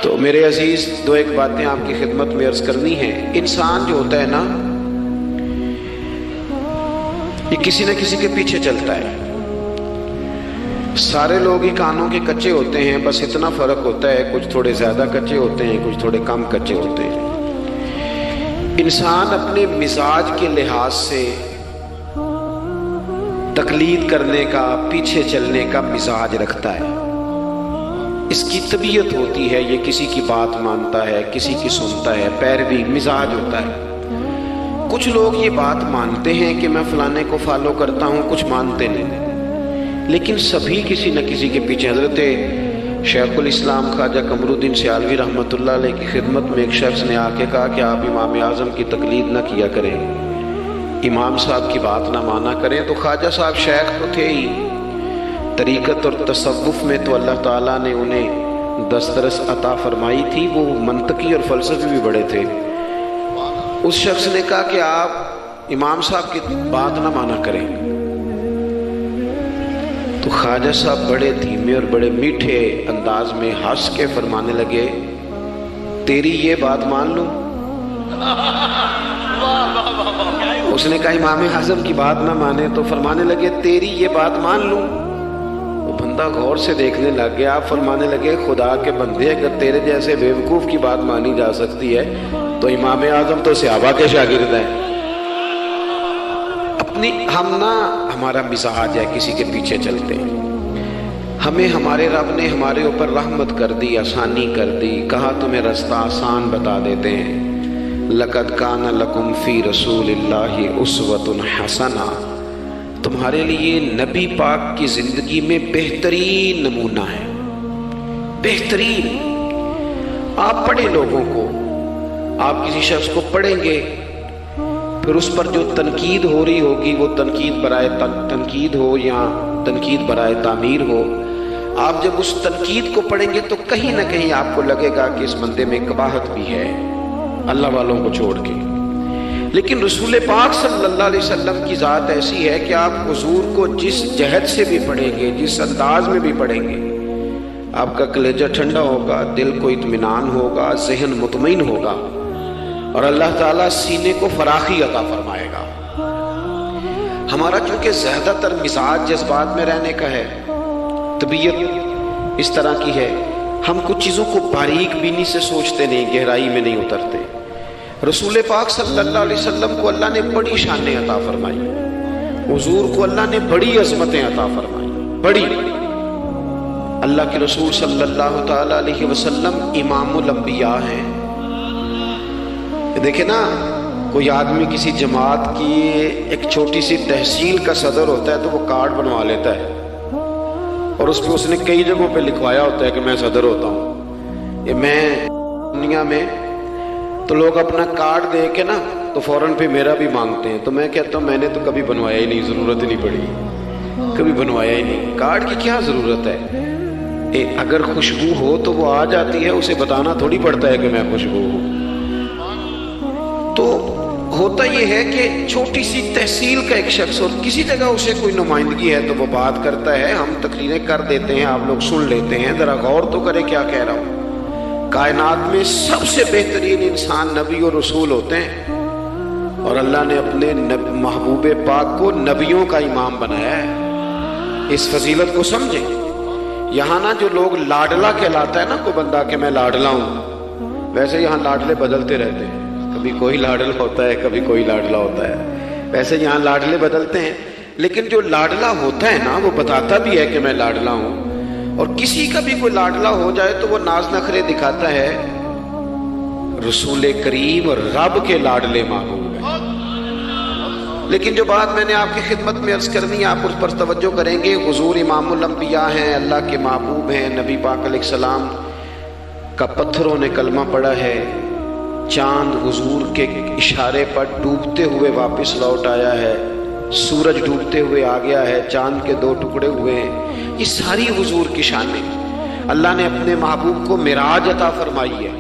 تو میرے عزیز دو ایک باتیں آپ کی خدمت میں عرض کرنی ہیں۔ انسان جو ہوتا ہے نا، یہ کسی نہ کسی کے پیچھے چلتا ہے۔ سارے لوگ ہی کانوں کے کچے ہوتے ہیں، بس اتنا فرق ہوتا ہے، کچھ تھوڑے زیادہ کچے ہوتے ہیں، کچھ تھوڑے کم کچے ہوتے ہیں۔ انسان اپنے مزاج کے لحاظ سے تقلید کرنے کا، پیچھے چلنے کا مزاج رکھتا ہے۔ اس کی طبیعت ہوتی ہے، یہ کسی کی بات مانتا ہے، کسی کی سنتا ہے، پیروی مزاج ہوتا ہے۔ کچھ لوگ یہ بات مانتے ہیں کہ میں فلانے کو فالو کرتا ہوں، کچھ مانتے نہیں، لیکن سبھی کسی نہ کسی کے پیچھے۔ حضرت شیخ الاسلام خواجہ قمر الدین سیالوی رحمۃ اللہ علیہ کی خدمت میں ایک شخص نے آ کے کہا کہ آپ امام اعظم کی تقلید نہ کیا کریں، امام صاحب کی بات نہ مانا کریں۔ تو خواجہ صاحب شیخ تو تھے ہی، طریقت اور تصوف میں تو اللہ تعالیٰ نے انہیں دسترس عطا فرمائی تھی، وہ منطقی اور فلسفی بھی بڑے تھے۔ اس شخص نے کہا کہ آپ امام صاحب کی بات نہ مانا کریں۔ تو خواجہ صاحب بڑے دھیمے اور بڑے میٹھے انداز میں ہنس کے فرمانے لگے، تیری یہ بات مان لوں؟ اس نے کہا امام اعظم کی بات نہ مانے، تو فرمانے لگے تیری یہ بات مان لوں؟ وہ بندہ غور سے دیکھنے لگ گیا، آپ فرمانے لگے خدا کے بندے، اگر تیرے جیسے بیوقوف کی بات مانی جا سکتی ہے تو امام اعظم تو صحابہ کے شاگرد ہیں۔ ہمارا مزاج ہے، کسی کے پیچھے چلتے ہیں۔ ہمیں ہمارے رب نے ہمارے اوپر رحمت کر دی، آسانی کر دی، کہا تمہیں رستہ آسان بتا دیتے ہیں۔ لَقَدْ كَانَ لَكُمْ فِي رَسُولِ اللَّهِ أُسْوَةٌ حَسَنَةٌ، تمہارے لیے نبی پاک کی زندگی میں بہترین نمونہ ہے، بہترین۔ آپ پڑھیں لوگوں کو، آپ کسی شخص کو پڑھیں گے، پھر اس پر جو تنقید ہو رہی ہوگی وہ تنقید برائے تنقید ہو یا تنقید برائے تعمیر ہو، آپ جب اس تنقید کو پڑھیں گے تو کہیں نہ کہیں آپ کو لگے گا کہ اس بندے میں قباحت بھی ہے، اللہ والوں کو چھوڑ کے۔ لیکن رسول پاک صلی اللہ علیہ وسلم کی ذات ایسی ہے کہ آپ حضور کو جس جہت سے بھی پڑھیں گے، جس انداز میں بھی پڑھیں گے، آپ کا کلیجہ ٹھنڈا ہوگا، دل کو اطمینان ہوگا، ذہن مطمئن ہوگا، اور اللہ تعالیٰ سینے کو فراخی عطا فرمائے گا۔ ہمارا چونکہ زیادہ تر مزاج جذبات میں رہنے کا ہے، طبیعت اس طرح کی ہے، ہم کچھ چیزوں کو باریک بینی سے سوچتے نہیں، گہرائی میں نہیں اترتے۔ رسول پاک صلی اللہ علیہ وسلم کو اللہ نے بڑی شانیں عطا فرمائی، حضور کو اللہ نے بڑی عظمتیں عطا فرمائی، بڑی۔ اللہ کے رسول صلی اللہ تعالی علیہ وسلم امام الانبیاء ہیں۔ دیکھیں نا، کوئی آدمی کسی جماعت کی ایک چھوٹی سی تحصیل کا صدر ہوتا ہے تو وہ کارڈ بنوا لیتا ہے، اور اس پہ اس نے کئی جگہوں پہ لکھوایا ہوتا ہے کہ میں صدر ہوتا ہوں، یہ میں دنیا میں۔ تو لوگ اپنا کارڈ دے کے نا تو فوراً پہ میرا بھی مانگتے ہیں، تو میں کہتا ہوں میں نے تو کبھی بنوایا ہی نہیں، ضرورت ہی نہیں پڑی، کبھی بنوایا ہی نہیں، کارڈ کی کیا ضرورت ہے؟ اگر خوشبو ہو تو وہ آ جاتی ہے، اسے بتانا تھوڑی پڑتا ہے کہ میں خوشبو ہوں۔ تو ہوتا یہ ہے کہ چھوٹی سی تحصیل کا ایک شخص اور کسی جگہ اسے کوئی نمائندگی ہے تو وہ بات کرتا ہے، ہم تقریریں کر دیتے ہیں، آپ لوگ سن لیتے ہیں، ذرا غور تو کریں کیا کہہ رہا ہوں۔ کائنات میں سب سے بہترین انسان نبی اور رسول ہوتے ہیں، اور اللہ نے اپنے محبوب پاک کو نبیوں کا امام بنایا ہے۔ اس فضیلت کو سمجھیں۔ یہاں نا جو لوگ لاڈلا کہلاتا ہے نا کوئی بندہ کہ میں لاڈلا ہوں، ویسے یہاں لاڈلے بدلتے رہتے ہیں، کبھی کوئی لاڈلا ہوتا ہے، کبھی کوئی لاڈلا ہوتا ہے، ویسے یہاں لاڈلے بدلتے ہیں، لیکن جو لاڈلا ہوتا ہے نا وہ بتاتا بھی ہے کہ میں لاڈلا ہوں۔ اور کسی کا بھی کوئی لاڈلا ہو جائے تو وہ ناز نخرے دکھاتا ہے، رسول کریم اور رب کے لاڈلے محبوب ہیں۔ لیکن جو بات میں نے آپ کی خدمت میں عرض کرنی ہے، آپ اس پر توجہ کریں گے۔ حضور امام الانبیاء ہیں، اللہ کے محبوب ہیں، نبی پاک علیہ السلام کا پتھروں نے کلمہ پڑھا ہے، چاند حضور کے اشارے پر ڈوبتے ہوئے واپس لوٹ آیا ہے، سورج ڈوبتے ہوئے آ گیا ہے، چاند کے 2 ٹکڑے ہوئے ہیں، یہ ساری حضور کی شانیں۔ اللہ نے اپنے محبوب کو معراج عطا فرمائی ہے۔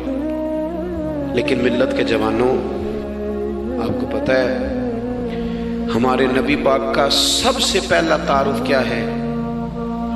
لیکن ملت کے جوانوں، آپ کو پتہ ہے ہمارے نبی پاک کا سب سے پہلا تعارف کیا ہے؟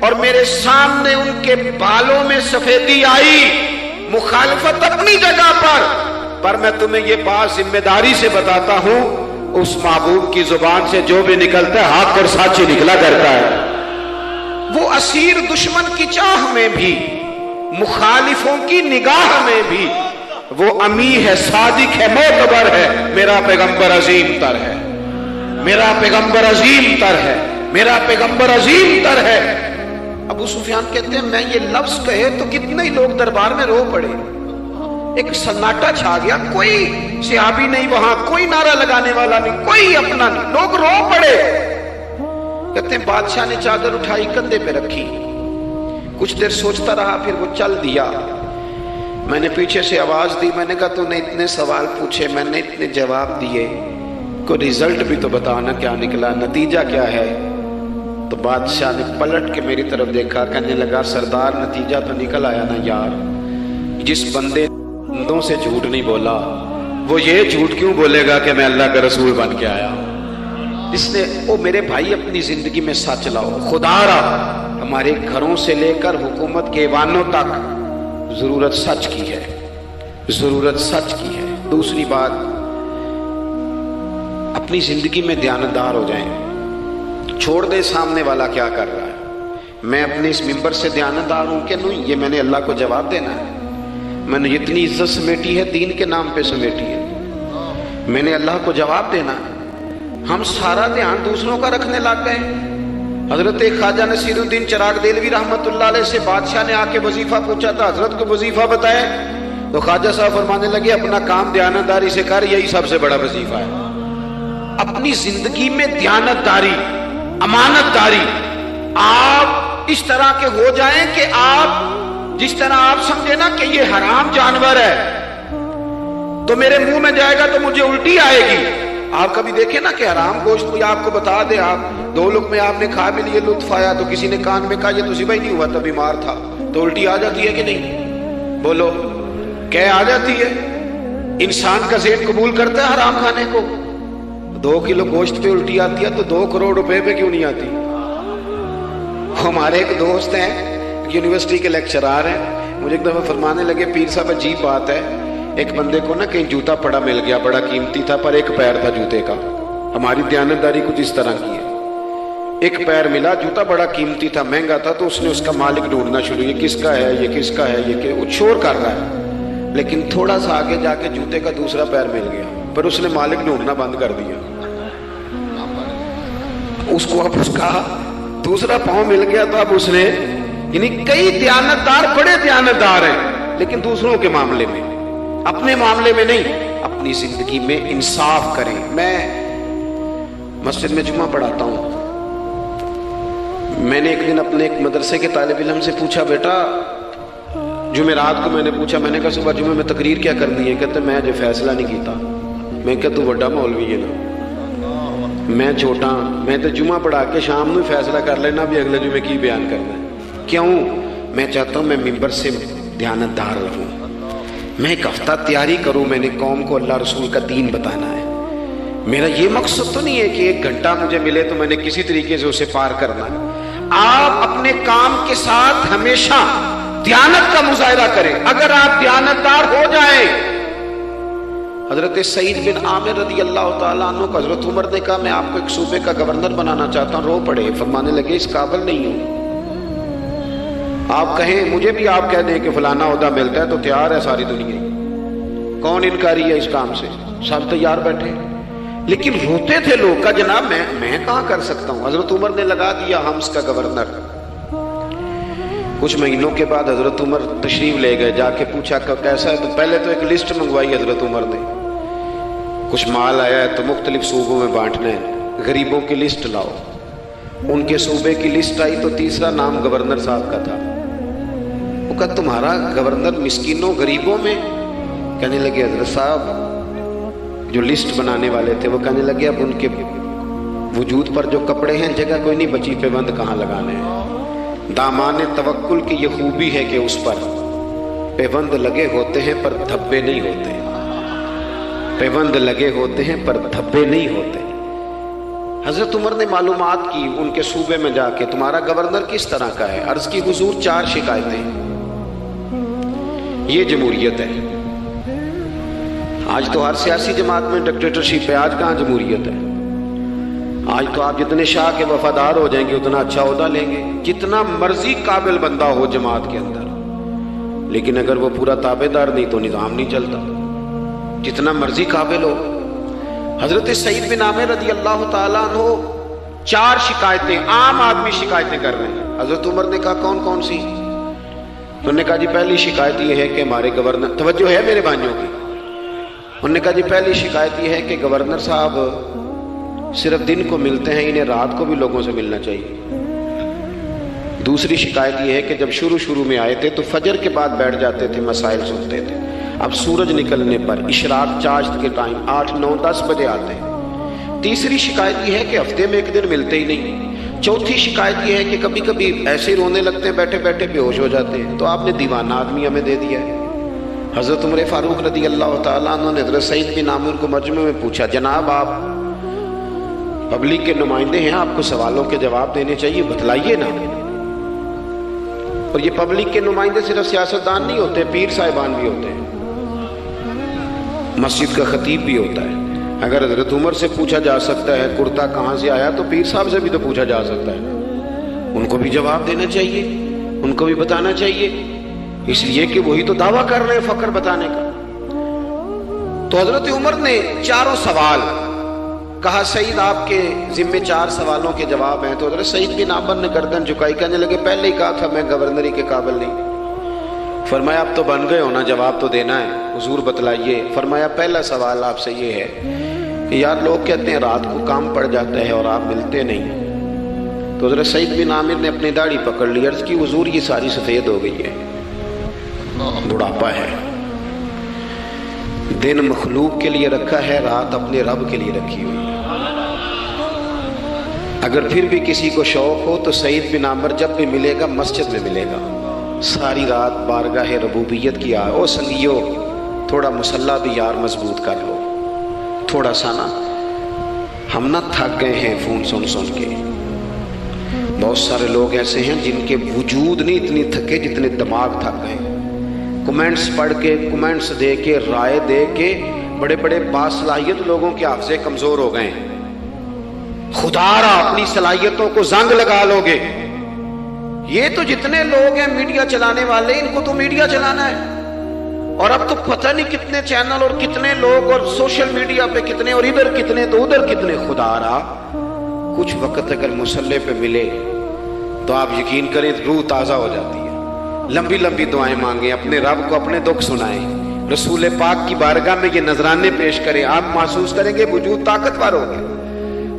اور میرے سامنے ان کے بالوں میں سفیدی آئی، مخالفت اپنی جگہ پر میں تمہیں یہ بات ذمہ داری سے بتاتا ہوں، اس محبوب کی زبان سے جو بھی نکلتا ہے حق اور سچ نکلا کرتا ہے۔ وہ اسیر دشمن کی چاہ میں بھی، مخالفوں کی نگاہ میں بھی وہ امی ہے، صادق ہے، معتبر ہے، میرا پیغمبر عظیم تر ہے، میرا پیغمبر عظیم تر ہے، میرا پیغمبر عظیم تر ہے۔ ابو سفیان کہتے ہیں میں یہ لفظ کہے تو کتنے ہی لوگ دربار میں رو پڑے، ایک سناٹا چھا گیا، کوئی صحابی نہیں وہاں، کوئی نعرہ لگانے والا نہیں، کوئی اپنا نہیں، لوگ رو پڑے۔ کہتے ہیں بادشاہ نے چادر اٹھائی کندھے پہ رکھی، کچھ دیر سوچتا رہا، پھر وہ چل دیا۔ میں نے پیچھے سے آواز دی، میں نے کہا تو نے اتنے سوال پوچھے، میں نے اتنے جواب دیے، کوئی رزلٹ بھی تو بتانا کیا نکلا، نتیجہ کیا ہے؟ تو بادشاہ نے پلٹ کے میری طرف دیکھا، کہنے لگا سردار نتیجہ تو نکل آیا نا یار، جس بندے بندوں سے جھوٹ نہیں بولا وہ یہ جھوٹ کیوں بولے گا کہ میں اللہ کا رسول بن کے آیا؟ اس نے او میرے بھائی اپنی زندگی میں سچ لاؤ، خدا را ہمارے گھروں سے لے کر حکومت کے ایوانوں تک ضرورت سچ کی ہے، ضرورت سچ کی ہے۔ دوسری بات، اپنی زندگی میں دیانتدار ہو جائیں، چھوڑ دے سامنے والا کیا کر رہا ہے، میں اپنے اس ممبر سے دیانتدار ہوں کہ نہیں، یہ میں نے اللہ کو جواب دینا ہے۔ میں نے اتنی عزت سمیٹی ہے، دین کے نام پہ سمیٹی ہے، میں نے اللہ کو جواب دینا ہے۔ ہم سارا دھیان دوسروں کا رکھنے لگ گئے۔ حضرت خواجہ نصیر الدین چراغ دہلوی رحمۃ اللہ علیہ سے بادشاہ نے آ کے وظیفہ پوچھا تھا، حضرت کو وظیفہ بتائے تو خواجہ صاحب فرمانے لگے اپنا کام دیانتداری سے کر، یہی سب سے بڑا وظیفہ ہے۔ اپنی زندگی میں دیانتداری، امانت داری، آپ اس طرح کے ہو جائیں کہ آپ جس طرح آپ سمجھے نا کہ یہ حرام جانور ہے تو میرے منہ میں جائے گا تو مجھے الٹی آئے گی۔ آپ کبھی دیکھیں نا کہ حرام گوشت کوئی آپ کو بتا دے، آپ دو لقمے آپ نے کھا بھی لیے، لطف آیا، تو کسی نے کان میں کہا یہ تو ذبح ہی نہیں ہوا تھا، بیمار تھا، تو الٹی آ جاتی ہے کہ نہیں؟ بولو کہ آ جاتی ہے؟ انسان کا ذہن قبول کرتا ہے حرام کھانے کو؟ 2 کلو گوشت پہ الٹی آتی ہے تو 2 کروڑ روپے پہ کیوں نہیں آتی؟ ہمارے ایک دوست ہیں یونیورسٹی کے لیکچرار ہیں، مجھے ایک دفعہ فرمانے لگے پیر صاحب عجیب بات ہے، ایک بندے کو نا کہیں جوتا پڑا مل گیا، بڑا قیمتی تھا پر ایک پیر تھا جوتے کا۔ ہماری دیانتداری کچھ اس طرح کی ہے، ایک پیر ملا، جوتا بڑا قیمتی تھا، مہنگا تھا، تو اس نے اس کا مالک ڈھونڈنا شروع کیا، کس کا ہے یہ، کس کا ہے یہ، کہ وہ شور کر رہا ہے، لیکن تھوڑا سا آگے جا کے جوتے کا دوسرا پیر مل گیا، پر اس نے مالک ڈھونڈنا بند کر دیا۔ اس کو اب اس کا دوسرا پاؤں مل گیا تو اب اس نے، یعنی کئی دیانتدار بڑے دیانتدار ہیں لیکن دوسروں کے معاملے میں، اپنے معاملے میں نہیں۔ اپنی زندگی میں انصاف کریں۔ میں مسجد میں جمعہ پڑھاتا ہوں، میں نے ایک دن اپنے ایک مدرسے کے طالب علم سے پوچھا، بیٹا جمعرات کو میں نے پوچھا، میں نے کہا صبح جمعہ میں تقریر کیا کرنی ہے؟ کہتے میں جو فیصلہ نہیں کیتا۔ میں کہا تو بڑا مولوی ہے نا، میں چھوٹا، میں تو جمعہ پڑھا کے شام میں فیصلہ کر لینا بھی اگلے جمعے کی بیان کرنا ہے۔ کیوں؟ میں چاہتا ہوں میں ممبر سے دیانتدار رہوں، میں ایک ہفتہ تیاری کروں، میں نے قوم کو اللہ رسول کا دین بتانا ہے۔ میرا یہ مقصد تو نہیں ہے کہ 1 گھنٹہ مجھے ملے تو میں نے کسی طریقے سے اسے پار کرنا ہے۔ آپ اپنے کام کے ساتھ ہمیشہ دیانت کا مظاہرہ کریں۔ اگر آپ دیانتدار ہو جائیں، حضرت سعید بن عامر رضی اللہ تعالیٰ عنہ کو حضرت عمر نے کہا میں آپ کو ایک صوبے کا گورنر بنانا چاہتا ہوں، رو پڑے، فرمانے لگے اس قابل نہیں ہوں۔ آپ کہیں مجھے بھی آپ کہہ دیں کہ فلانا عہدہ ملتا ہے تو تیار ہے ساری دنیا، کون انکاری ہے اس کام سے، سب تیار بیٹھے، لیکن روتے تھے لوگ کا جناب میں کہاں کر سکتا ہوں۔ حضرت عمر نے لگا دیا حمص کا گورنر۔ کچھ مہینوں کے بعد حضرت عمر تشریف لے گئے، جا کے پوچھا کہ کیسا ہے، تو پہلے تو ایک لسٹ منگوائی حضرت عمر نے، کچھ مال آیا ہے تو مختلف صوبوں میں بانٹنا ہے، غریبوں کی لسٹ لاؤ۔ ان کے صوبے کی لسٹ آئی تو تیسرا نام گورنر صاحب کا تھا۔ وہ کہا تمہارا گورنر مسکینوں غریبوں میں؟ کہنے لگے حضرت صاحب جو لسٹ بنانے والے تھے وہ کہنے لگے اب ان کے وجود پر جو کپڑے ہیں جگہ کوئی نہیں بچی، پیوند کہاں لگانے ہیں۔ دامان توکل کی یہ خوبی ہے کہ اس پر پیوند لگے ہوتے ہیں پر دھبے نہیں ہوتے، پیوند لگے ہوتے ہیں پر دھبے نہیں ہوتے۔ حضرت عمر نے معلومات کی ان کے صوبے میں جا کے تمہارا گورنر کس طرح کا ہے. عرض کی حضور 4 شکایتیں. یہ جمہوریت ہے. آج تو ہر سیاسی جماعت میں ڈکٹیٹرشپ ہے. آج کہاں جمہوریت ہے؟ آج تو آپ جتنے شاہ کے وفادار ہو جائیں گے اتنا اچھا عہدہ لیں گے. جتنا مرضی قابل بندہ ہو جماعت کے اندر، لیکن اگر وہ پورا تابع دار نہیں تو نظام نہیں چلتا. جتنا مرضی قابل ہو. حضرت سعید بن عامر رضی اللہ تعالیٰ عنہ 4 شکایتیں، عام آدمی شکایتیں کر رہے ہیں. حضرت عمر نے کہا کون کون سی؟ انہوں نے کہا جی پہلی شکایت یہ ہے کہ ہمارے گورنر، توجہ ہے میرے بھائیوں کی، انہوں نے کہا جی پہلی شکایت یہ ہے کہ گورنر صاحب صرف دن کو ملتے ہیں، انہیں رات کو بھی لوگوں سے ملنا چاہیے. دوسری شکایت یہ ہے کہ جب شروع میں آئے تھے تو فجر کے بعد بیٹھ جاتے تھے، مسائل سنتے تھے. اب سورج نکلنے پر اشراق چاشت کے ٹائم 8، 9، 10 بجے آتے ہیں. تیسری شکایت یہ ہے کہ ہفتے میں 1 دن ملتے ہی نہیں. چوتھی شکایت یہ ہے کہ کبھی کبھی ایسے رونے لگتے ہیں، بیٹھے بیٹھے بے ہوش ہو جاتے ہیں. تو آپ نے دیوانہ آدمی ہمیں دے دیا ہے. حضرت عمر فاروق رضی اللہ تعالیٰ عنہ نے حضرت سعید بن عامر کو مجمع میں پوچھا، جناب آپ پبلک کے نمائندے ہیں، آپ کو سوالوں کے جواب دینے چاہیے، بتلائیے نا. اور یہ پبلک کے نمائندے صرف سیاستدان نہیں ہوتے، پیر صاحبان بھی ہوتے ہیں، مسجد کا خطیب بھی ہوتا ہے. اگر حضرت عمر سے پوچھا جا سکتا ہے کرتا کہاں سے آیا تو پیر صاحب سے بھی تو پوچھا جا سکتا ہے. ان کو بھی جواب دینا چاہیے، ان کو بھی بتانا چاہیے، اس لیے کہ وہی تو دعویٰ کر رہے ہیں فقر بتانے کا. تو حضرت عمر نے 4 سوال کہا، سعید آپ کے ذمے 4 سوالوں کے جواب ہیں. تو حضرت سعید بن عامر نے گردن جھکائی، کہنے لگے پہلے ہی کہا تھا میں گورنری کے قابل نہیں. فرمایا اب تو بن گئے ہو نا، جواب تو دینا ہے، حضور بتلائیے. فرمایا پہلا سوال آپ سے یہ ہے کہ یار لوگ کہتے ہیں رات کو کام پڑ جاتا ہے اور آپ ملتے نہیں. تو حضرت سعید بن عامر نے اپنی داڑھی پکڑ لی، عرض کی حضور یہ ساری سفید ہو گئی ہے، بڑھاپا ہے. دن مخلوق کے لیے رکھا ہے، رات اپنے رب کے لیے رکھی ہوئی ہے. اگر پھر بھی کسی کو شوق ہو تو سعید بن عامر جب بھی ملے گا مسجد میں ملے گا. ساری رات بارگاہ ربوبیت کی او سنگیو تھوڑا مسلح بھی یار مضبوط کر لو تھوڑا سا نا. ہم نہ تھک گئے ہیں فون سن کے. بہت سارے لوگ ایسے ہیں جن کے وجود نہیں اتنی تھکے جتنے دماغ تھک گئے. کمنٹس پڑھ کے، کمنٹس دے کے، رائے دے کے بڑے بڑے باصلاحیت لوگوں کے حافظے کمزور ہو گئے. خدا را اپنی صلاحیتوں کو زنگ لگا لو گے. یہ تو جتنے لوگ ہیں میڈیا چلانے والے، ان کو تو میڈیا چلانا ہے. اور اب تو پتہ نہیں کتنے چینل اور کتنے لوگ اور سوشل میڈیا پہ کتنے، اور ادھر کتنے تو ادھر کتنے. خدا را کچھ وقت اگر مصلی پہ ملے تو آپ یقین کریں روح تازہ ہو جاتی ہے. لمبی لمبی دعائیں مانگیں، اپنے رب کو اپنے دکھ سنائیں، رسول پاک کی بارگاہ میں یہ نذرانے پیش کریں، آپ محسوس کریں گے وجود طاقتور ہوگا.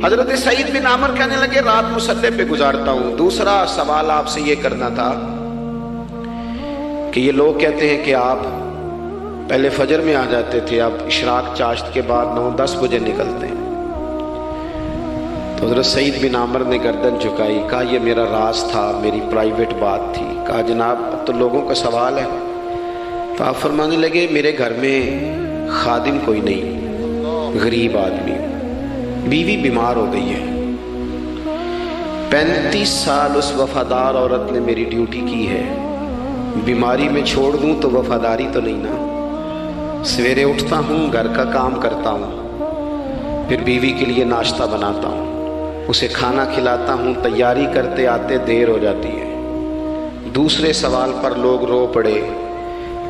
حضرت سعید بن عامر کہنے لگے رات مصلی پہ گزارتا ہوں. دوسرا سوال آپ سے یہ کرنا تھا کہ یہ لوگ کہتے ہیں کہ آپ پہلے فجر میں آ جاتے تھے، اب اشراق چاشت کے بعد 9-10 بجے نکلتے ہیں. تو حضرت سعید بن عامر نے گردن جھکائی، کہا یہ میرا راز تھا، میری پرائیویٹ بات تھی. کہا جناب اب تو لوگوں کا سوال ہے. تو آپ فرمانے لگے میرے گھر میں خادم کوئی نہیں، غریب آدمی، بیوی بیمار ہو گئی ہے. 35 سال اس وفادار عورت نے میری ڈیوٹی کی ہے، بیماری میں چھوڑ دوں تو وفاداری تو نہیں نا. سویرے اٹھتا ہوں، گھر کا کام کرتا ہوں، پھر بیوی کے لیے ناشتہ بناتا ہوں، اسے کھانا کھلاتا ہوں، تیاری کرتے آتے دیر ہو جاتی ہے. دوسرے سوال پر لوگ رو پڑے.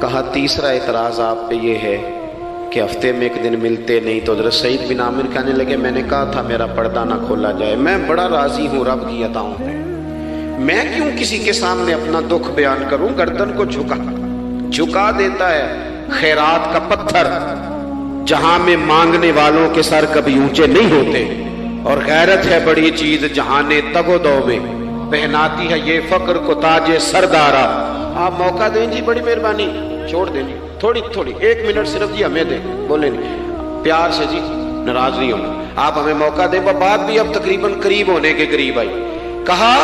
کہا تیسرا اعتراض آپ پہ یہ ہے کہ ہفتے میں 1 دن ملتے نہیں. تو حضرت سعید بن عامر کہنے لگے میں نے کہا تھا میرا پردہ نہ کھولا جائے. میں بڑا راضی ہوں رب کی عطاؤں پہ، میں کیوں کسی کے سامنے اپنا دکھ بیان کروں. گردن کو جھکا دیتا ہے خیرات کا پتھر، جہاں میں مانگنے والوں کے سر کبھی اونچے نہیں ہوتے. اور غیرت ہے بڑی چیز جہاں نے تگ و دو میں پہناتی ہے یہ فقر کو تاج سردارا. آپ موقع دیں جی، بڑی مہربانی، چھوڑ دیں جی تھوڑی 1 منٹ صرف جی ہمیں دیں، بولیں نہیں پیار سے جی، ناراض نہیں ہونا. آپ ہمیں موقع دیں. وہ بات بھی اب تقریباً قریب ہونے کے قریب آئی. کہا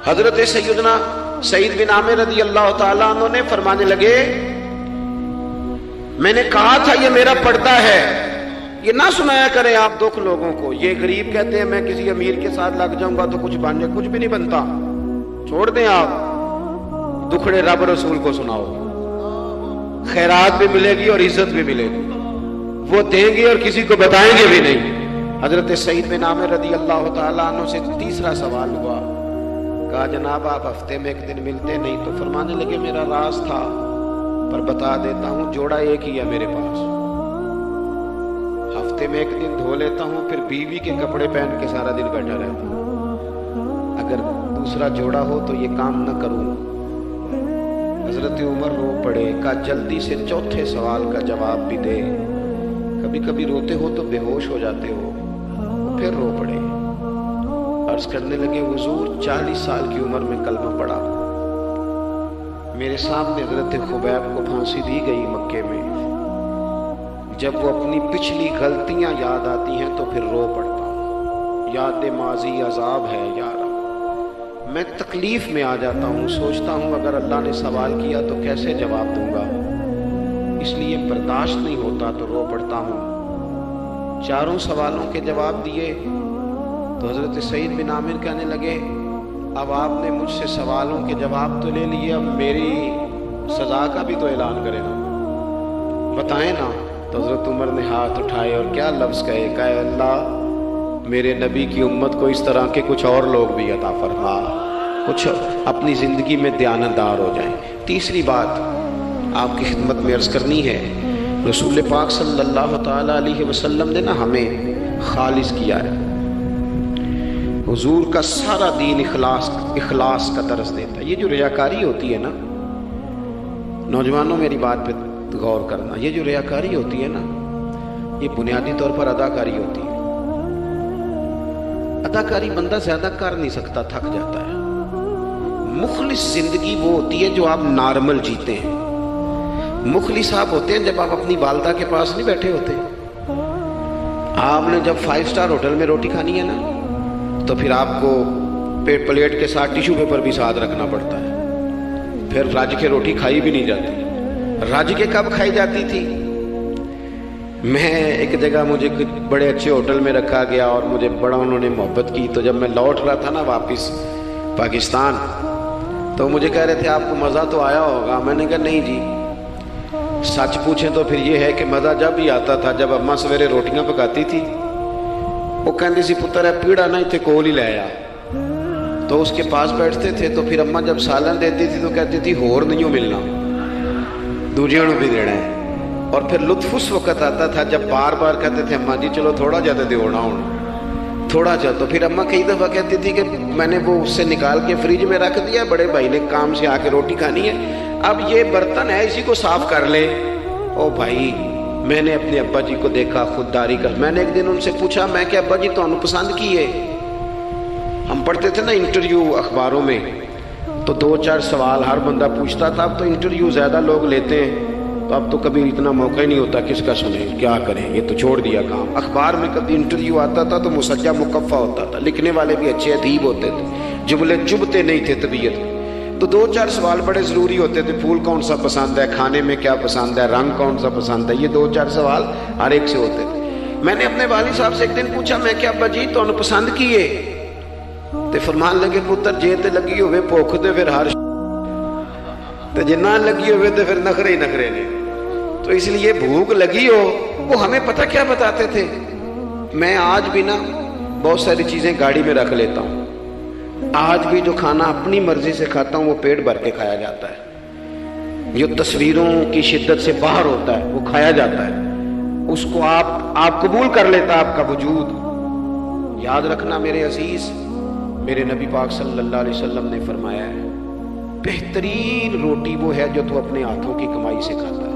حضرت سیدنا سعید بن عامر رضی اللہ تعالیٰ عنہ نے فرمانے لگے میں نے کہا تھا یہ میرا پردہ ہے، یہ نہ سنایا کریں آپ دکھ لوگوں کو. یہ غریب کہتے ہیں میں کسی امیر کے ساتھ لگ جاؤں گا تو کچھ بن جائے, کچھ بھی نہیں بنتا. چھوڑ دیں آپ, دکھڑے رب رسول کو سناؤ, خیرات بھی ملے گی اور عزت بھی ملے گی. وہ دیں گے اور کسی کو بتائیں گے بھی نہیں. حضرت سعید بن عامر رضی اللہ تعالیٰ عنہ سے تیسرا سوال ہوا. کہا جناب آپ ہفتے میں ایک دن ملتے نہیں, تو فرمانے لگے میرا راز تھا پر بتا دیتا ہوں, جوڑا ایک ہی ہے میرے پاس. ہفتے میں ایک دن دھو لیتا ہوں, پھر بیوی کے کپڑے پہن کے سارا دن بیٹھا رہتا ہوں. اگر دوسرا جوڑا ہو تو یہ کام نہ کروں. حضرت عمر رو پڑے. کہا جلدی سے چوتھے سوال کا جواب بھی دے. کبھی کبھی روتے ہو تو بے ہوش ہو جاتے ہو. پھر رو پڑے. عرض کرنے لگے حضور 40 سال کی عمر میں کلمہ پڑھا. میرے سامنے حضرت خبیب کو پھانسی دی گئی مکے میں. جب وہ اپنی پچھلی غلطیاں یاد آتی ہیں تو پھر رو پڑتا ہوں. یاد ماضی عذاب ہے یار. میں تکلیف میں آ جاتا ہوں, سوچتا ہوں اگر اللہ نے سوال کیا تو کیسے جواب دوں گا. اس لیے برداشت نہیں ہوتا تو رو پڑتا ہوں. چاروں سوالوں کے جواب دیے تو حضرت سعید بن عامر کہنے لگے اب آپ نے مجھ سے سوالوں کے جواب تو لے لیے, اب میری سزا کا بھی تو اعلان کرے نا, بتائیں نا. تو حضرت عمر نے ہاتھ اٹھائے اور کیا لفظ کہے. کہے اللہ میرے نبی کی امت کو اس طرح کے کچھ اور لوگ بھی عطا فرما, کچھ اپنی زندگی میں دیانتدار ہو جائیں. تیسری بات آپ کی خدمت میں عرض کرنی ہے. رسول پاک صلی اللہ تعالیٰ علیہ وسلم نے نا ہمیں خالص کیا ہے. حضور کا سارا دین اخلاص کا درس دیتا ہے. یہ جو ریاکاری ہوتی ہے نا, نوجوانوں میری بات پہ غور کرنا, یہ جو ریاکاری ہوتی ہے نا یہ بنیادی طور پر اداکاری ہوتی ہے. اداکاری بندہ زیادہ کر نہیں سکتا, تھک جاتا ہے. مخلص زندگی وہ ہوتی ہے جو آپ نارمل جیتے ہیں. مخلص آپ ہوتے ہیں جب آپ اپنی والدہ کے پاس نہیں بیٹھے ہوتے. آپ نے جب 5 اسٹار ہوٹل میں روٹی کھانی ہے نا تو پھر آپ کو پلیٹ کے ساتھ ٹیشو پیپر بھی ساتھ رکھنا پڑتا ہے. پھر رج کے روٹی کھائی بھی نہیں جاتی. رج کے کب کھائی جاتی تھی؟ میں ایک جگہ مجھے بڑے اچھے ہوٹل میں رکھا گیا اور مجھے بڑا انہوں نے محبت کی. تو جب میں لوٹ رہا تھا نا واپس پاکستان تو مجھے کہہ رہے تھے آپ کو مزہ تو آیا ہوگا. میں نے کہا نہیں جی, سچ پوچھیں تو پھر یہ ہے کہ مزہ جب ہی آتا تھا جب اماں سویرے روٹیاں پکاتی تھی. وہ کہندی سی پتر ہے پیڑا نہ اتنے کول ہی لے آیا. تو اس کے پاس بیٹھتے تھے تو پھر اماں جب سالن دیتی تھی تو کہتی تھی ہور نہیں ملنا, دوجیوں بھی دینا ہے. اور پھر لطف اس وقت آتا تھا جب بار بار کہتے تھے اماں جی چلو تھوڑا زیادہ دے ہونا ہوں تھوڑا جا. تو پھر اماں کئی دفعہ کہتی تھی کہ میں نے وہ اس سے نکال کے فریج میں رکھ دیا, بڑے بھائی نے کام سے آ کے روٹی کھانی ہے, اب یہ برتن ہے اسی کو صاف کر لے. او بھائی میں نے اپنے ابا جی کو دیکھا خودداری کر. میں نے ایک دن ان سے پوچھا میں کہ ابا جی تو انہوں پسند کی ہے. ہم پڑھتے تھے نا انٹرویو اخباروں میں تو 2-4 سوال ہر بندہ پوچھتا تھا. اب تو انٹرویو زیادہ لوگ لیتے ہیں تو اب تو کبھی اتنا موقع ہی نہیں ہوتا کس کا سنیں کیا کریں, یہ تو چھوڑ دیا کام. اخبار میں کبھی انٹرویو آتا تھا تو مسجع مکفہ ہوتا تھا, لکھنے والے بھی اچھے ادیب ہوتے تھے, جملے چبھتے نہیں تھے طبیعت. تو 2-4 سوال بڑے ضروری ہوتے تھے. پھول کون سا پسند ہے, کھانے میں کیا پسند ہے, رنگ کون سا پسند ہے, یہ 2-4 سوال ہر ایک سے ہوتے تھے. میں نے اپنے والد صاحب سے ایک دن پوچھا میں کہ ابا جی تو پسند کیے تے فرمان لگے پتر جے تے لگی ہوئے بھوک تے پھر ہر تے جے نہ لگی ہوئے تے پھر نخرے ہی نخرے نے. تو اس لیے بھوک لگی ہو. وہ ہمیں پتہ کیا بتاتے تھے, میں آج بھی نا بہت ساری چیزیں گاڑی میں رکھ لیتا ہوں. آج بھی جو کھانا اپنی مرضی سے کھاتا ہوں وہ پیٹ بھر کے کھایا جاتا ہے. جو تصویروں کی شدت سے باہر ہوتا ہے وہ کھایا جاتا ہے. اس کو آپ قبول کر لیتا آپ کا وجود. یاد رکھنا میرے عزیز, میرے نبی پاک صلی اللہ علیہ وسلم نے فرمایا ہے بہترین روٹی وہ ہے جو تو اپنے ہاتھوں کی کمائی سے کھاتا ہے.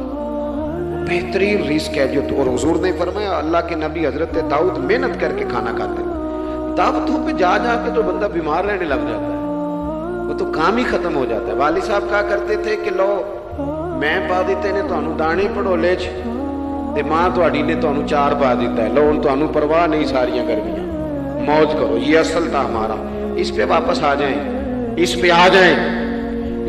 بہترین رزق ہے جو تو, اور حضور نے فرمایا اللہ کے نبی حضرت داؤد محنت کر کے کھانا کھاتے ہیں. دعوتوں پہ جا کے تو بندہ بیمار رہنے لگ جاتا ہے, وہ تو کام ہی ختم ہو جاتا ہے. والد صاحب کہا کرتے تھے کہ لو میں پا دیتے نے تانوں دانے پڑولے چ تے ماں تہاڈی نے تانوں 4 پا دیتا ہے, لو ہن تانوں پرواہ نہیں ساریاں گرمیاں, موج کرو. یہ اصل تھا ہمارا. اس پہ واپس آ جائیں, اس پہ آ جائیں.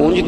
ਉਂਝ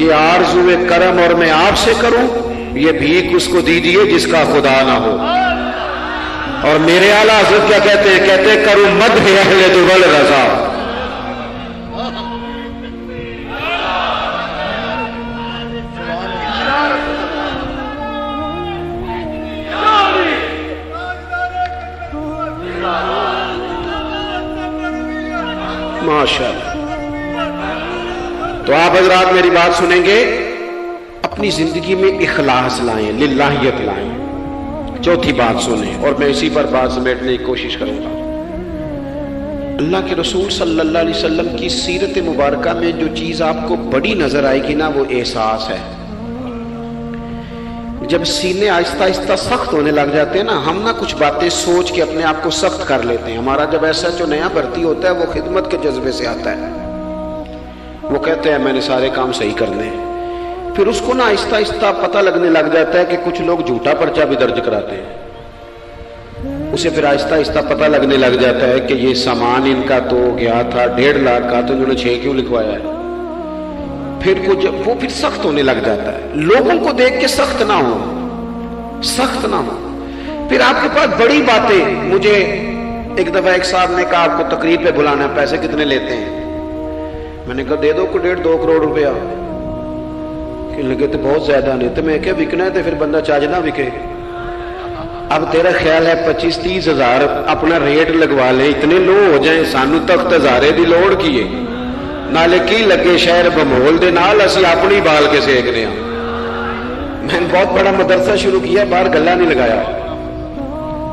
یہ آرزو کرم اور میں آپ سے کروں، یہ بھیک اس کو دیجیے جس کا خدا نہ ہو۔ اور میرے اعلیٰ حضرت کیا کہتے ہیں؟ کہتے ہیں کروں مدح اہل دول رضا۔ ماشاءاللہ۔ تو آپ حضرات میری بات سنیں گے، اپنی زندگی میں اخلاص لائیں، للہیت لائیں۔ چوتھی بات سنیں، اور میں اسی پر بات سمیٹنے کی کوشش کروں گا۔ اللہ کے رسول صلی اللہ علیہ وسلم کی سیرت مبارکہ میں جو چیز آپ کو بڑی نظر آئے گی نا، وہ احساس ہے۔ جب سینے آہستہ آہستہ سخت ہونے لگ جاتے ہیں نا، ہم نہ کچھ باتیں سوچ کے اپنے آپ کو سخت کر لیتے ہیں۔ ہمارا جب ایسا جو نیا بھرتی ہوتا ہے، وہ خدمت کے جذبے سے آتا ہے، وہ کہتے ہیں میں نے سارے کام صحیح کرنے ہیں۔ پھر اس کو نا آہستہ آہستہ پتہ لگنے لگ جاتا ہے کہ کچھ لوگ جھوٹا پرچہ بھی درج کراتے ہیں۔ اسے پھر آہستہ آہستہ پتہ لگنے لگ جاتا ہے کہ یہ سامان ان کا تو گیا تھا 1.5 لاکھ کا، تو انہوں نے 6 کیوں لکھوایا ہے؟ پھر وہ پھر سخت ہونے لگ جاتا ہے۔ لوگوں کو دیکھ کے سخت نہ ہو، سخت نہ ہو۔ پھر آپ کے پاس بڑی باتیں، مجھے ایک دفعہ ایک صاحب نے کہا آپ کو تقریر پہ بلانا ہے، پیسے کتنے لیتے ہیں؟ میں نے کہا دے دو 1.5-2 کروڑ روپیہ۔ کہ لگے تو بہت زیادہ نہیں، تو میں کیا وکنا ہے تو پھر بندہ چاج نہ وکے۔ اب تیرا خیال ہے 25-30 ہزار اپنا ریٹ لگوا لیں، اتنے لو ہو جائیں، سانو تخت ہزارے دی لوڑ کیے نالے کی لگے شہر بمول دے نال اسی اپنی بال کے سیکنے ہیں۔ میں نے بہت بڑا مدرسہ شروع کیا، باہر گلہ نہیں لگایا۔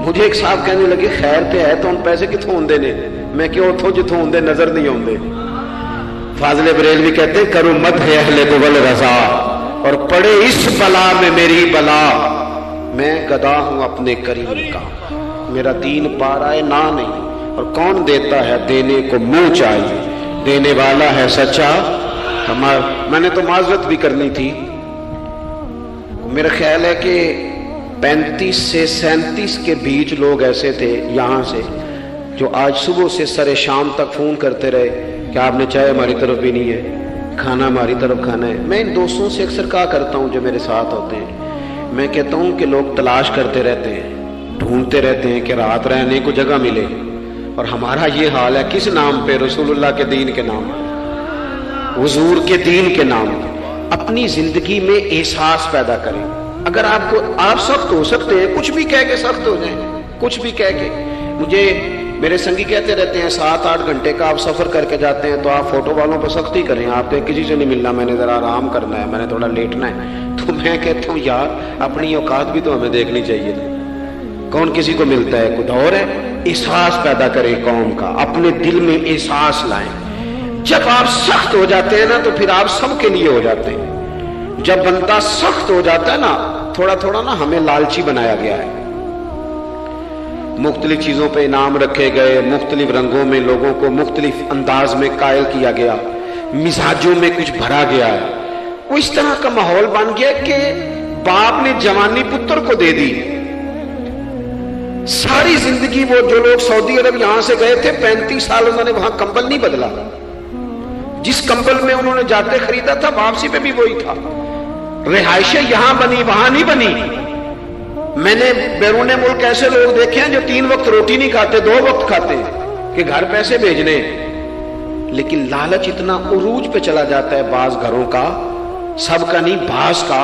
مجھے ایک صاحب کہنے لگے خیر تے ہے تو ان پیسے کتوں ہوندے نے؟ میں کہ اتھوں جتوں ہوندے نظر نہیں ہوندے۔ فاضل بریلوی کہتے کرو مدح اہل دول رضا، اور پڑے اس بلا میں میری بلا، میں گدا ہوں اپنے کریم کا، میرا دین پارائے نہ نہیں، اور کون دیتا ہے دینے کو منہ چاہیے، دینے والا ہے سچا میں نے تو معذرت بھی کرنی تھی۔ میرا خیال ہے کہ 35 سے 37 کے بیچ لوگ ایسے تھے یہاں سے جو آج صبح سے سر شام تک فون کرتے رہے کہ آپ نے چائے ہماری طرف بھی نہیں ہے، کھانا ہماری طرف کھانا ہے۔ میں ان دوستوں سے اکثر کہا کرتا ہوں جو میرے ساتھ ہوتے ہیں، میں کہتا ہوں کہ لوگ تلاش کرتے رہتے ہیں، ڈھونڈتے رہتے ہیں کہ رات رہنے کو جگہ ملے، اور ہمارا یہ حال ہے کس نام پہ؟ رسول اللہ کے دین کے نام، حضور کے دین کے نام۔ اپنی زندگی میں احساس پیدا کریں۔ اگر آپ سخت ہو سکتے ہیں، کچھ بھی کہہ کے سخت ہو جائیں، کچھ بھی کہہ کے۔ مجھے میرے سنگی کہتے رہتے ہیں 7-8 گھنٹے کا آپ سفر کر کے جاتے ہیں تو آپ فوٹو والوں پہ سختی کریں، آپ کے کسی سے نہیں ملنا، میں نے ذرا آرام کرنا ہے، میں نے تھوڑا لیٹنا ہے۔ تو میں کہتا ہوں یار اپنی اوقات بھی تو ہمیں دیکھنی چاہیے، کون کسی کو ملتا ہے، کچھ اور ہے۔ احساس پیدا کریں قوم کا، اپنے دل میں احساس لائیں۔ جب آپ سخت ہو جاتے ہیں نا تو پھر آپ سب کے لیے ہو جاتے ہیں۔ جب بندہ سخت ہو جاتا ہے نا، تھوڑا تھوڑا نا ہمیں لالچی بنایا گیا ہے، مختلف چیزوں پہ انعام رکھے گئے، مختلف رنگوں میں لوگوں کو مختلف انداز میں قائل کیا گیا، مزاجوں میں کچھ بھرا گیا ہے۔ وہ اس طرح کا ماحول بن گیا کہ باپ نے جوانی پتر کو دے دی۔ ساری زندگی وہ جو لوگ سعودی عرب یہاں سے گئے تھے 35 سال انہوں نے وہاں کمبل نہیں بدلا، جس کمبل میں انہوں نے جاتے خریدا تھا واپسی پہ بھی وہی تھا۔ رہائشیں یہاں بنی وہاں نہیں بنی۔ میں نے بیرون ملک ایسے لوگ دیکھے ہیں جو 3 وقت روٹی نہیں کھاتے، 2 وقت کھاتے ہیں کہ گھر پیسے بھیجنے، لیکن لالچ اتنا عروج پہ چلا جاتا ہے بعض گھروں کا، سب کا نہیں بعض کا،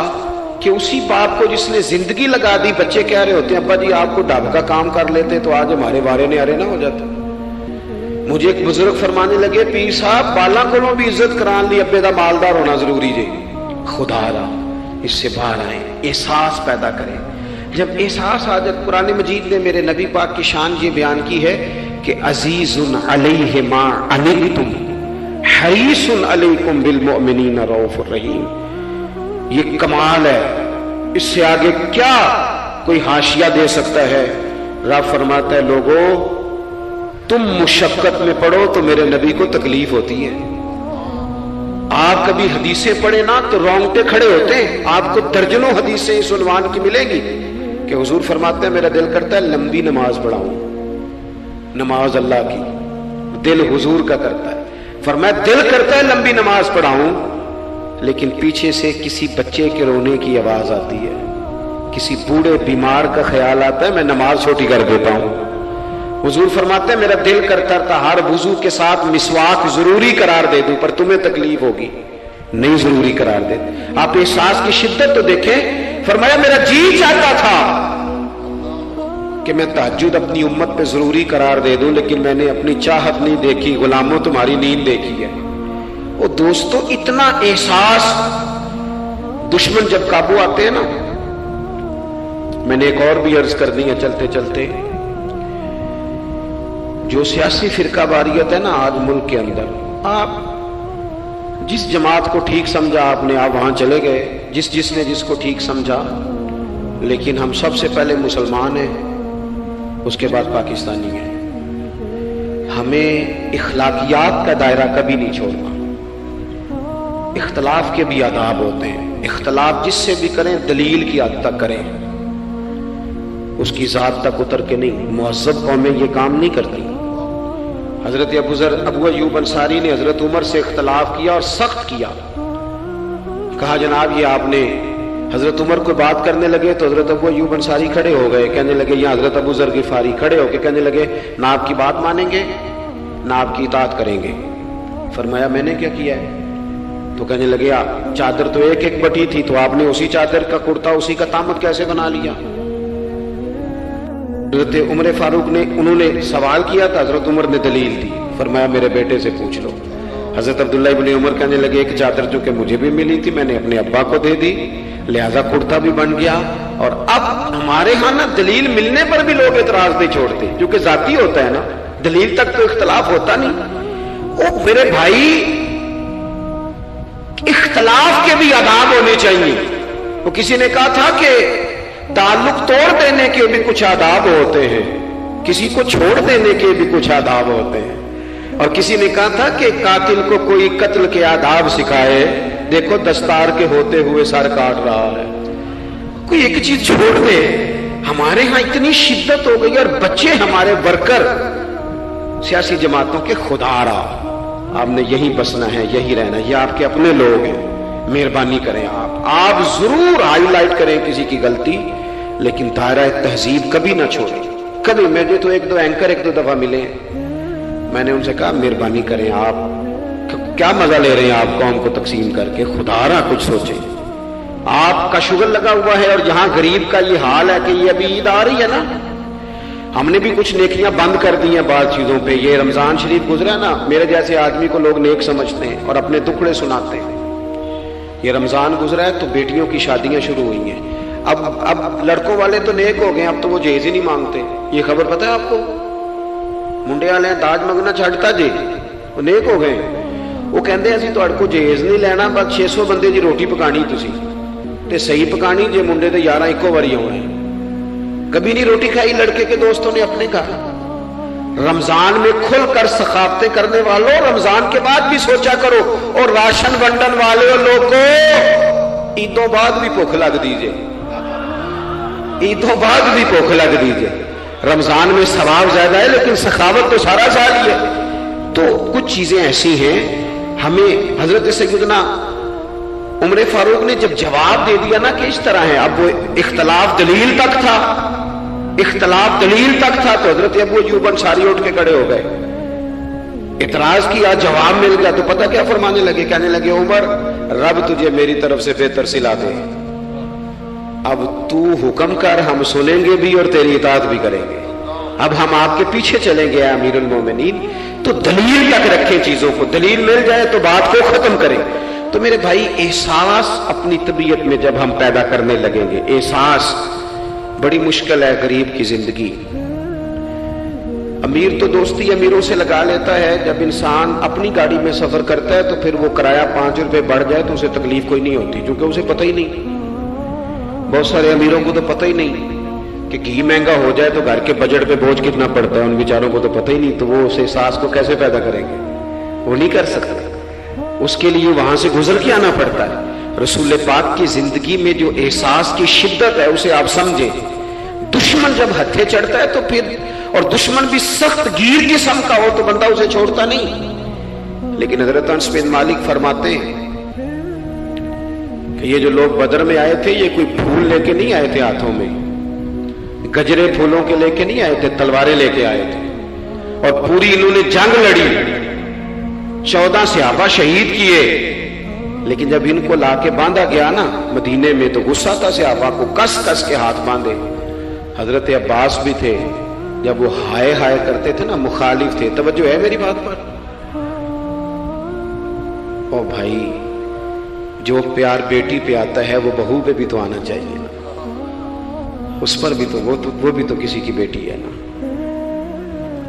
کہ اسی باپ کو جس نے زندگی لگا دی، بچے کہہ رہے ہوتے ہیں ابا جی آپ کو ڈب کا کام کر لیتے تو آج ہمارے بارے نعرے نہ ہو جاتے۔ مجھے ایک بزرگ فرمانے لگے پیر صاحب بالاں کولوں بھی عزت کران لی ابے دا مالدار ہونا ضروری جی۔ خدا را اس سے باہر آئیں، احساس پیدا کریں۔ جب احساس آ جائے، قرآن مجید نے میرے نبی پاک کی شان یہ بیان کی ہے کہ عزیز علیہ ما عنتم حریص علیکم بالمؤمنین رؤوف الرحیم۔ یہ کمال ہے، اس سے آگے کیا کوئی حاشیہ دے سکتا ہے؟ رب فرماتا ہے لوگو تم مشقت میں پڑھو تو میرے نبی کو تکلیف ہوتی ہے۔ آپ کبھی حدیثیں پڑھیں نا تو رونگٹے کھڑے ہوتے ہیں۔ آپ کو درجنوں حدیثیں اس عنوان کی ملیں گی کہ حضور فرماتے ہیں میرا دل کرتا ہے لمبی نماز پڑھاؤں، نماز اللہ کی، دل حضور کا کرتا ہے۔ فرمایا دل کرتا ہے لمبی نماز پڑھاؤں لیکن پیچھے سے کسی بچے کے رونے کی آواز آتی ہے, کسی بوڑھے بیمار کا خیال آتا ہے, میں نماز چھوٹی کر دیتا ہوں. حضور فرماتے ہیں میرا دل کرتا تھا ہر وضو کے ساتھ مسواک ضروری قرار دے دوں, پر تمہیں تکلیف ہوگی, نہیں ضروری قرار دے. آپ احساس کی شدت تو دیکھیں. فرمایا میرا جی چاہتا تھا کہ میں تہجد اپنی امت پہ ضروری قرار دے دوں, لیکن میں نے اپنی چاہت نہیں دیکھی, غلاموں تمہاری نیند دیکھی ہے. وہ دوستو اتنا احساس, دشمن جب قابو آتے ہیں نا. میں نے ایک اور بھی عرض کر دی ہے چلتے چلتے, جو سیاسی فرقہ واریت ہے نا آج ملک کے اندر, آپ جس جماعت کو ٹھیک سمجھا آپ نے, آپ وہاں چلے گئے, جس نے جس کو ٹھیک سمجھا, لیکن ہم سب سے پہلے مسلمان ہیں, اس کے بعد پاکستانی ہیں. ہمیں اخلاقیات کا دائرہ کبھی نہیں چھوڑنا. اختلاف کے بھی آداب ہوتے ہیں, اختلاف جس سے بھی کریں دلیل کی حد تک کریں, اس کی ذات تک اتر کے نہیں. مہذب قومیں یہ کام نہیں کرتی. حضرت ابو ایوب انصاری نے حضرت عمر سے اختلاف کیا اور سخت کیا. کہا جناب یہ آپ نے, حضرت عمر کو بات کرنے لگے تو حضرت ابو ایوب انصاری کھڑے ہو گئے, کہنے لگے یہاں حضرت ابو ذر غفاری کھڑے ہو کے کہنے لگے نہ آپ کی بات مانیں گے نہ آپ کی اطاعت کریں گے. فرمایا میں نے کیا کیا ہے؟ تو کہنے لگے چادر تو ایک ایک بٹی تھی, تو آپ نے اسی چادر کا کرتا اسی کا تامت کیسے بنا لیا؟ حضرت عمر فاروق نے, انہوں نے سوال کیا تھا, حضرت عمر نے دلیل دی. فرمایا میرے بیٹے سے پوچھ لو. حضرت عبداللہ ابن عمر کہنے لگے ایک چادر جو کہ مجھے بھی ملی تھی میں نے اپنے ابا کو دے دی, لہذا کرتا بھی بن گیا. اور اب ہمارے ہاں نا دلیل ملنے پر بھی لوگ اعتراض نہیں چھوڑتے, کیونکہ ذاتی ہوتا ہے نا, دلیل تک تو اختلاف ہوتا نہیں. او میرے بھائی اختلاف کے بھی آداب ہونے چاہیے. وہ کسی نے کہا تھا کہ تعلق توڑ دینے کے بھی کچھ آداب ہوتے ہیں, کسی کو چھوڑ دینے کے بھی کچھ آداب ہوتے ہیں. اور کسی نے کہا تھا کہ قاتل کو کوئی قتل کے آداب سکھائے, دیکھو دستار کے ہوتے ہوئے سر کاٹ رہا ہے. کوئی ایک چیز چھوڑ دے. ہمارے ہاں اتنی شدت ہو گئی, اور بچے ہمارے ورکر سیاسی جماعتوں کے خدا رہا, آپ نے یہی بسنا ہے یہی رہنا, یہ آپ کے اپنے لوگ ہیں, مہربانی کریں آپ ضرور ہائی لائٹ کریں کسی کی غلطی, لیکن دائرہ تہذیب کبھی نہ چھوڑیں. کبھی مجھے تو ایک دو اینکر ایک دو دفعہ ملے, میں نے ان سے کہا مہربانی کریں آپ کیا مزہ لے رہے ہیں آپ قوم کو تقسیم کر کے, خدا را کچھ سوچیں. آپ کا شغل لگا ہوا ہے, اور یہاں غریب کا یہ حال ہے کہ یہ ابھی عید آ رہی ہے نا, ہم نے بھی کچھ نیکیاں بند کر دی ہیں بعض چیزوں پہ. یہ رمضان شریف گزرا نا, میرے جیسے آدمی کو لوگ نیک سمجھتے ہیں اور اپنے دکھڑے سناتے ہیں. یہ رمضان گزرا ہے تو بیٹیوں کی شادیاں شروع ہوئی ہیں. اب لڑکوں والے تو نیک ہو گئے, اب تو وہ جہیز ہی نہیں مانگتے. یہ خبر پتہ ہے آپ کو؟ منڈے والے داج منگنا چھڑتا جی, وہ نیک ہو گئے. وہ کہندے اسی تہاڈے کو جہیز نہیں لینا, بس 600 بندے دی روٹی پکانی تسی, تے صحیح پکانی جے منڈے تے 11 ایکو واری ہونے. کبھی نہیں روٹی کھائی لڑکے کے دوستوں نے اپنے گھر. رمضان میں کھل کر سخاوتیں کرنے والوں, رمضان کے بعد بھی سوچا کرو. اور راشن ونڈن والے لوگوں, عیدوں بعد بھی بھوک لگ دیجئے, عیدوں بعد بھی بھوک لگ دیجئے. رمضان میں ثواب زیادہ ہے لیکن سخاوت تو سارا سال ہی ہے. تو کچھ چیزیں ایسی ہیں ہمیں. حضرت سیدنا عمر فاروق نے جب جواب دے دیا نا کہ اس طرح ہے, اب وہ اختلاف دلیل تک تھا, اختلاف دلیل تک تھا, تو حضرت ابو ایوب انصاری اٹھ کے کھڑے ہو گئے, اعتراض کیا, جواب مل گیا, تو پتہ کیا فرمانے لگے؟ کہنے لگے عمر رب تجھے میری طرف سے بہتر سلا دے, اب تو حکم کر, ہم سنیں گے بھی اور تیری اطاعت بھی کریں گے, اب ہم آپ کے پیچھے چلیں گے امیر المومنین. تو دلیل تک رکھیں چیزوں کو, دلیل مل جائے تو بات کو ختم کریں. تو میرے بھائی احساس اپنی طبیعت میں جب ہم پیدا کرنے لگیں گے, احساس بڑی مشکل ہے غریب کی زندگی. امیر تو دوستی امیروں سے لگا لیتا ہے, جب انسان اپنی گاڑی میں سفر کرتا ہے تو پھر وہ کرایہ 5 روپے بڑھ جائے تو اسے تکلیف کوئی نہیں ہوتی, کیونکہ اسے پتہ ہی نہیں. بہت سارے امیروں کو تو پتہ ہی نہیں کہ گھی مہنگا ہو جائے تو گھر کے بجٹ پہ بوجھ کتنا پڑتا ہے, ان بیچاروں کو تو پتہ ہی نہیں. تو وہ اس احساس کو کیسے پیدا کریں گے؟ وہ نہیں کر سکتے. اس کے لیے وہاں سے گزر کے آنا پڑتا ہے. رسول پاک کی زندگی میں جو احساس کی شدت ہے اسے آپ سمجھیں. دشمن جب ہتھے چڑھتا ہے تو پھر, اور دشمن بھی سخت گیر قسم کا ہو تو بندہ اسے چھوڑتا نہیں. لیکن حضرت انس بن مالک فرماتے ہیں کہ یہ جو لوگ بدر میں آئے تھے یہ کوئی پھول لے کے نہیں آئے تھے ہاتھوں میں، گجرے پھولوں کے لے کے نہیں آئے تھے، تلواریں لے کے آئے تھے، اور پوری انہوں نے جنگ لڑی، 14 صحابہ شہید کیے، لیکن جب ان کو لا کے باندھا گیا نا مدینے میں تو غصہ تھا صحابہ کو، کس کس کے ہاتھ باندھے۔ حضرت عباس بھی تھے، جب وہ ہائے ہائے کرتے تھے نا مخالف تھے، توجہ ہے میری بات پر؟ او بھائی، جو پیار بیٹی پہ آتا ہے وہ بہو پہ بھی تو آنا چاہیے نا، اس پر بھی تو وہ بھی تو کسی کی بیٹی ہے نا۔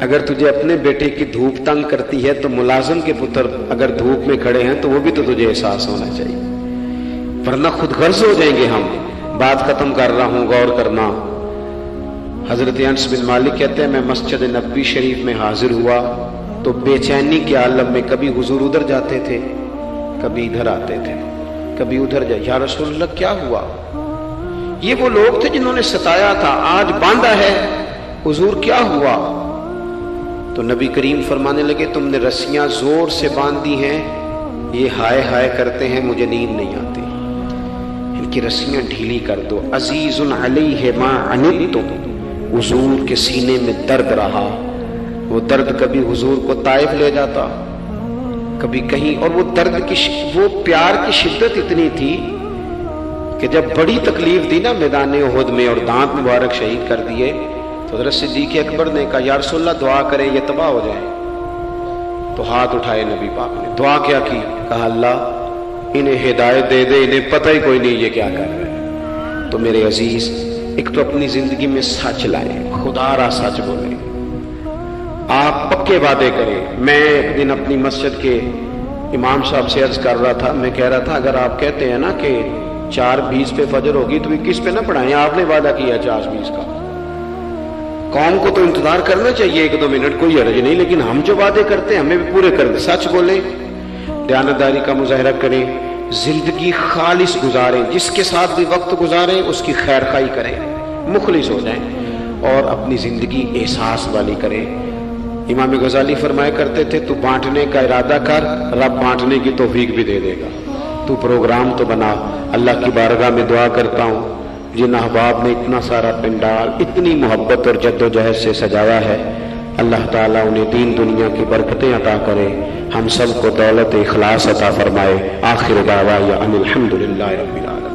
اگر تجھے اپنے بیٹے کی دھوپ تنگ کرتی ہے تو ملازم کے پتر اگر دھوپ میں کھڑے ہیں تو وہ بھی تو تجھے احساس ہونا چاہیے، ورنہ خود غرض ہو جائیں گے ہم۔ بات ختم کر رہا ہوں، غور کرنا۔ حضرت انس بن مالک کہتے ہیں میں مسجد نبوی شریف میں حاضر ہوا تو بے چینی کے عالم میں کبھی حضور ادھر جاتے تھے، کبھی ادھر آتے تھے، کبھی ادھر جائے، یا رسول اللہ کیا ہوا؟ یہ وہ لوگ تھے جنہوں نے ستایا تھا، آج باندھا ہے، حضور کیا ہوا؟ تو نبی کریم فرمانے لگے تم نے رسیاں زور سے باندھی ہیں، یہ ہائے ہائے کرتے ہیں، مجھے نیند نہیں آتی، ان کی رسیاں ڈھیلی کر دو۔ عزیز علیہ ما عنتم، حضور کے سینے میں درد رہا، وہ درد کبھی حضور کو طائف لے جاتا، کبھی کہیں، اور وہ درد کی وہ پیار کی شدت اتنی تھی کہ جب بڑی تکلیف دی نا میدان احد میں اور دانت مبارک شہید کر دیے تو حضرت صدیق اکبر نے کہا یا رسول اللہ دعا کریں یہ تباہ ہو جائیں، تو ہاتھ اٹھائے نبی پاک نے، دعا کیا کی؟ کہا اللہ انہیں ہدایت دے دے، انہیں پتہ ہی کوئی نہیں یہ کیا کر رہے ہیں۔ تو میرے عزیز، ایک تو اپنی زندگی میں سچ لائیں، خدا را سچ بولیں، آپ پکے وعدے کریں۔ میں ایک دن اپنی مسجد کے امام صاحب سے عرض کر رہا تھا، میں کہہ رہا تھا اگر آپ کہتے ہیں نا کہ 4:20 پہ فجر ہوگی تو 21 پہ نہ پڑھائیں، آپ نے وعدہ کیا 4:20 کا، قوم کو تو انتظار کرنا چاہیے 1-2 منٹ، کوئی حرج نہیں، لیکن ہم جو وعدے کرتے ہیں ہمیں بھی پورے کریں، سچ بولیں، دیانتداری کا مظاہرہ کریں، زندگی خالص گزاریں، جس کے ساتھ بھی وقت گزاریں اس کی خیر خواہی کریں، مخلص ہو جائیں، اور اپنی زندگی احساس والی کریں۔ امام غزالی فرمایا کرتے تھے تو بانٹنے کا ارادہ کر، رب بانٹنے کی توفیق بھی دے دے گا، تو پروگرام تو بنا۔ اللہ کی بارگاہ میں دعا کرتا ہوں جن احباب نے اتنا سارا پنڈال اتنی محبت اور جد و جہد سے سجایا ہے، اللہ تعالیٰ انہیں دین دنیا کی برکتیں عطا کرے، ہم سب کو دولت اخلاص عطا فرمائے۔ آخر دعوانا ان الحمد للہ رب العالمین۔